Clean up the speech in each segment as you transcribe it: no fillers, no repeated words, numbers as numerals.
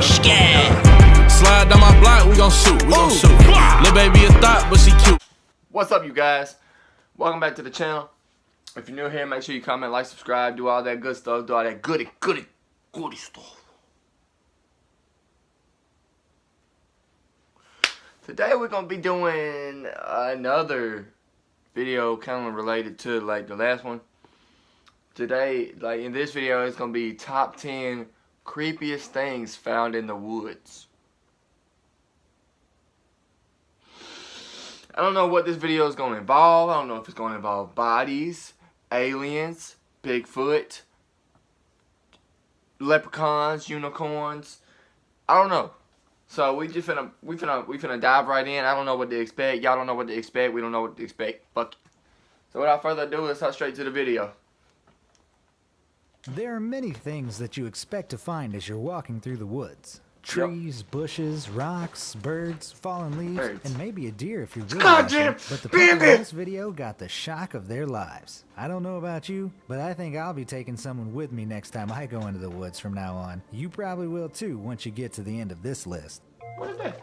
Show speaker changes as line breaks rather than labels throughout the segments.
Slide down my block, we gon' shoot, Lil' baby a thought, but she cute.
What's up, you guys? Welcome back to the channel. If you're new here, make sure you comment, like, subscribe, do all that good stuff, do all that goody stuff. Today we're gonna be doing another video kind of related to like the last one. Today, like in this video, it's gonna be top 10 creepiest things found in the woods. I don't know what this video is gonna involve. I don't know if it's gonna involve bodies, aliens, Bigfoot, leprechauns, unicorns. I don't know. So we finna dive right in. I don't know what to expect. Y'all don't know what to expect. We don't know what to expect. Fuck it. So without further ado, let's hop straight to the video.
There are many things that you expect to find as you're walking through the woods. Trees, bushes, rocks, birds, fallen leaves, and maybe a deer if you're really lucky. But the people in this video got the shock of their lives. I don't know about you, but I think I'll be taking someone with me next time I go into the woods from now on. You probably will too once you get to the end of this list.
What is that?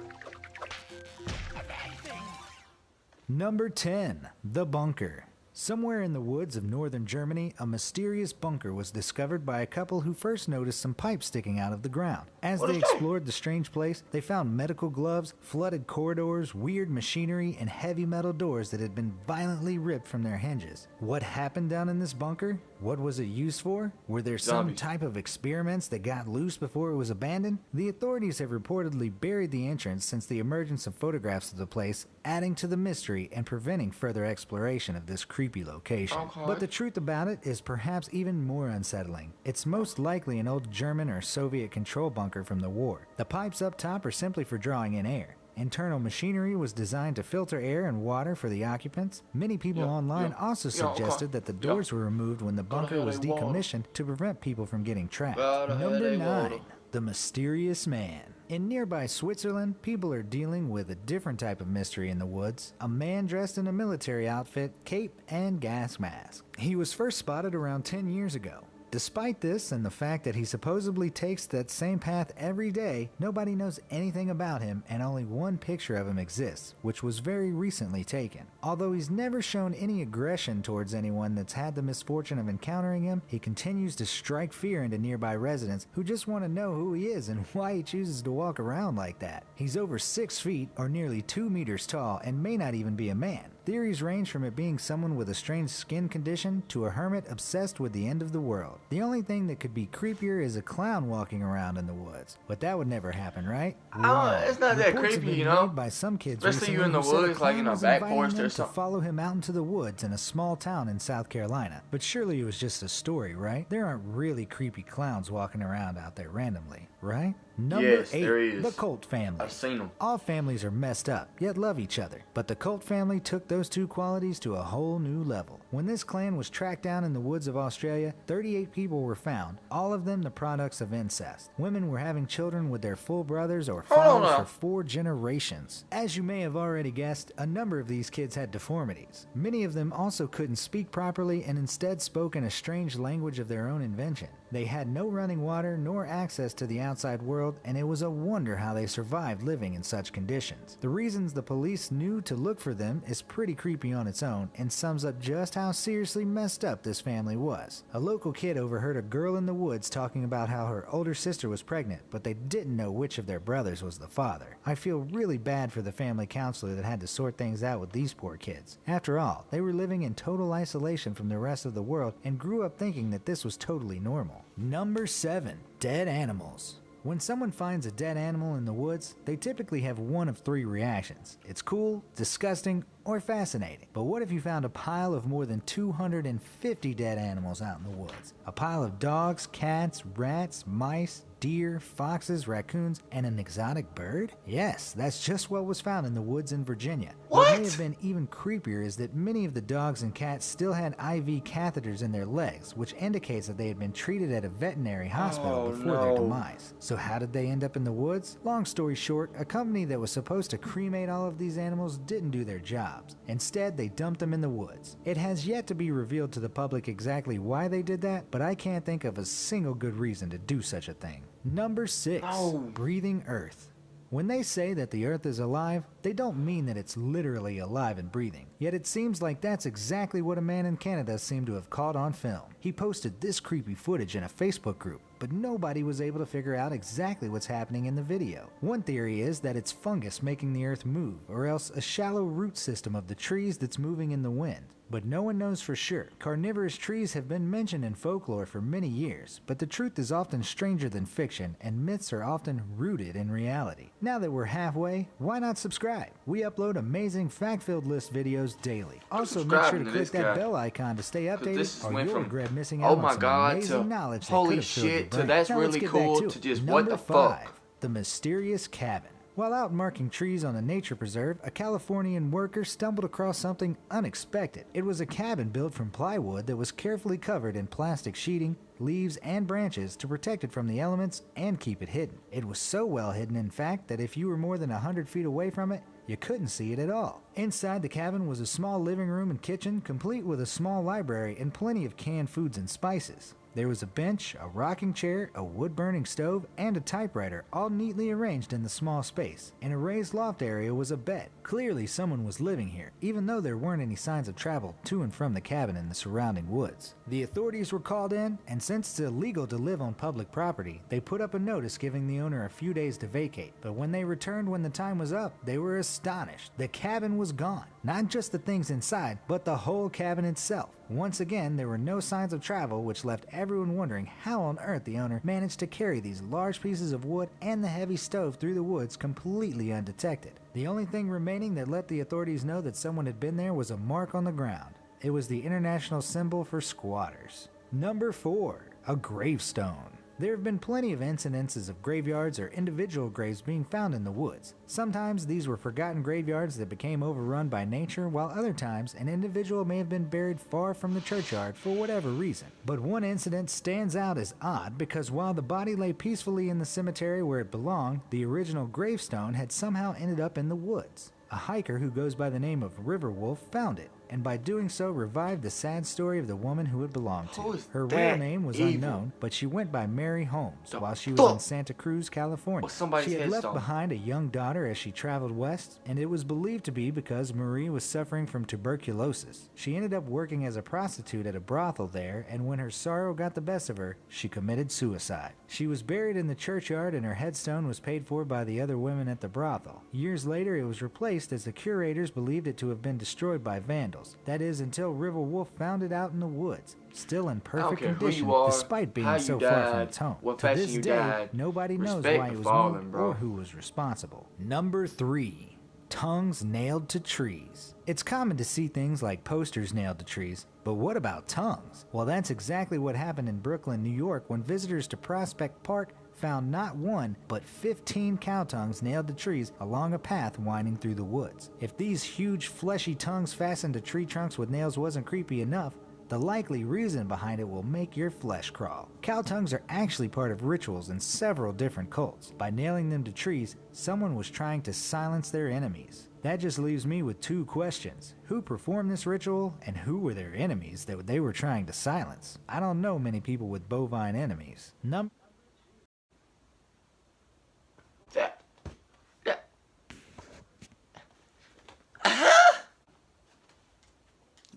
Number 10. The Bunker. Somewhere in the woods of northern Germany, a mysterious bunker was discovered by a couple who first noticed some pipes sticking out of the ground. As they explored the strange place, they found medical gloves, flooded corridors, weird machinery, and heavy metal doors that had been violently ripped from their hinges. What happened down in this bunker? What was it used for? Were there some type of experiments that got loose before it was abandoned? The authorities have reportedly buried the entrance since the emergence of photographs of the place, adding to the mystery and preventing further exploration of this creepy location. But the truth about it is perhaps even more unsettling. It's most likely an old German or Soviet control bunker from the war. The pipes up top are simply for drawing in air. Internal machinery was designed to filter air and water for the occupants. Many people online also suggested that the doors were removed when the bunker was decommissioned to prevent people from getting trapped. Number 9. The Mysterious Man. In nearby Switzerland, people are dealing with a different type of mystery in the woods. A man dressed in a military outfit, cape, and gas mask. He was first spotted around 10 years ago. Despite this and the fact that he supposedly takes that same path every day, nobody knows anything about him and only one picture of him exists, which was very recently taken. Although he's never shown any aggression towards anyone that's had the misfortune of encountering him, he continues to strike fear into nearby residents who just want to know who he is and why he chooses to walk around like that. He's over 6 feet or nearly 2 meters tall and may not even be a man. Theories range from it being someone with a strange skin condition to a hermit obsessed with the end of the world. The only thing that could be creepier is a clown walking around in the woods. But that would never happen, right?
It's not that creepy, you know?
By some kids
especially you in the woods, like in a back forest or something.
To follow him out into the woods in a small town in South Carolina. But surely it was just a story, right? There aren't really creepy clowns walking around out there randomly, right? Number 8, the Colt family.
I've seen them.
All families are messed up, yet love each other. But the Colt family took those two qualities to a whole new level. When this clan was tracked down in the woods of Australia, 38 people were found, all of them the products of incest. Women were having children with their full brothers or fathers for 4 generations. As you may have already guessed, a number of these kids had deformities. Many of them also couldn't speak properly and instead spoke in a strange language of their own invention. They had no running water nor access to the outside world, and it was a wonder how they survived living in such conditions. The reasons the police knew to look for them is pretty creepy on its own and sums up just how seriously messed up this family was. A local kid overheard a girl in the woods talking about how her older sister was pregnant, but they didn't know which of their brothers was the father. I feel really bad for the family counselor that had to sort things out with these poor kids. After all, they were living in total isolation from the rest of the world and grew up thinking that this was totally normal. Number 7. Dead animals. When someone finds a dead animal in the woods, they typically have one of 3 reactions. It's cool, disgusting, or fascinating. But what if you found a pile of more than 250 dead animals out in the woods? A pile of dogs, cats, rats, mice, deer, foxes, raccoons, and an exotic bird? Yes, that's just what was found in the woods in Virginia. What may have been even creepier is that many of the dogs and cats still had IV catheters in their legs, which indicates that they had been treated at a veterinary hospital before their demise. So how did they end up in the woods? Long story short, a company that was supposed to cremate all of these animals didn't do their jobs. Instead, they dumped them in the woods. It has yet to be revealed to the public exactly why they did that, but I can't think of a single good reason to do such a thing. Number 6.
No.
Breathing Earth. When they say that the Earth is alive, they don't mean that it's literally alive and breathing. Yet it seems like that's exactly what a man in Canada seemed to have caught on film. He posted this creepy footage in a Facebook group, but nobody was able to figure out exactly what's happening in the video. One theory is that it's fungus making the Earth move, or else a shallow root system of the trees that's moving in the wind. But no one knows for sure. Carnivorous trees have been mentioned in folklore for many years, but the truth is often stranger than fiction, and myths are often rooted in reality. Now that we're halfway, why not subscribe? We upload amazing fact-filled list videos daily. Also, make sure to click that bell icon to stay updated, or you'll regret missing out on some amazing knowledge that could have filled your brain.
So that's
now
really cool to just what the fuck.
Number 5. The Mysterious Cabin. While out marking trees on a nature preserve, a Californian worker stumbled across something unexpected. It was a cabin built from plywood that was carefully covered in plastic sheeting, leaves, and branches to protect it from the elements and keep it hidden. It was so well hidden, in fact, that if you were more than 100 feet away from it, you couldn't see it at all. Inside the cabin was a small living room and kitchen, complete with a small library and plenty of canned foods and spices. There was a bench, a rocking chair, a wood-burning stove, and a typewriter, all neatly arranged in the small space. In a raised loft area was a bed. Clearly someone was living here, even though there weren't any signs of travel to and from the cabin in the surrounding woods. The authorities were called in, and since it's illegal to live on public property, they put up a notice giving the owner a few days to vacate. But when they returned when the time was up, they were astonished. The cabin was gone. Not just the things inside, but the whole cabin itself. Once again, there were no signs of travel, which left everyone wondering how on earth the owner managed to carry these large pieces of wood and the heavy stove through the woods completely undetected. The only thing remaining that let the authorities know that someone had been there was a mark on the ground. It was the international symbol for squatters. Number 4. A gravestone. There have been plenty of incidences of graveyards or individual graves being found in the woods. Sometimes these were forgotten graveyards that became overrun by nature, while other times an individual may have been buried far from the churchyard for whatever reason. But one incident stands out as odd because while the body lay peacefully in the cemetery where it belonged, the original gravestone had somehow ended up in the woods. A hiker who goes by the name of Riverwolf found it, and by doing so revived the sad story of the woman who it belonged to. Her real name was unknown, but she went by Mary Holmes while she was in Santa Cruz, California. She had left behind a young daughter as she traveled west, and it was believed to be because Marie was suffering from tuberculosis. She ended up working as a prostitute at a brothel there, and when her sorrow got the best of her, she committed suicide. She was buried in the churchyard, and her headstone was paid for by the other women at the brothel. Years later, it was replaced as the curators believed it to have been destroyed by vandals. That is, until Riverwolf found it out in the woods, still in perfect condition, despite being so far from its home. To this day, nobody knows why it was moved or who was responsible. Number 3. Tongues nailed to trees. It's common to see things like posters nailed to trees, but what about tongues? Well, that's exactly what happened in Brooklyn, New York, when visitors to Prospect Park found not one, but 15 cow tongues nailed to trees along a path winding through the woods. If these huge fleshy tongues fastened to tree trunks with nails wasn't creepy enough, the likely reason behind it will make your flesh crawl. Cow tongues are actually part of rituals in several different cults. By nailing them to trees, someone was trying to silence their enemies. That just leaves me with 2 questions. Who performed this ritual, and who were their enemies that they were trying to silence? I don't know many people with bovine enemies.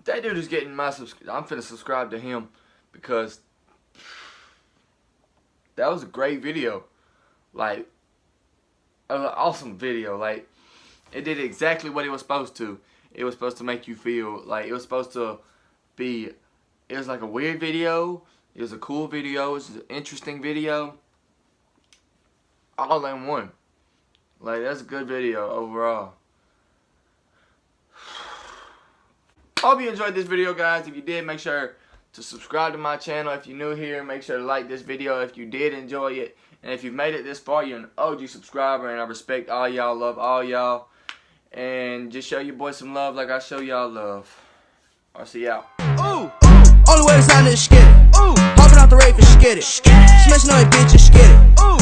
That dude is getting my I'm finna subscribe to him because that was a great video. Like, an awesome video. Like, it did exactly what it was supposed to. It was supposed to make you feel like it was supposed to be. It was like a weird video. It was a cool video. It was an interesting video. All in one. Like, that's a good video overall. Hope you enjoyed this video, guys. If you did, make sure to subscribe to my channel. If you're new here, make sure to like this video if you did enjoy it. And if you've made it this far, you're an OG subscriber, and I respect all y'all, love all y'all. And just show your boy some love like I show y'all love. I'll see y'all.
Ooh, only way to sign this, skid it. Ooh, hopping out the rape and skid it. Smashing on that bitch and skid it. Ooh.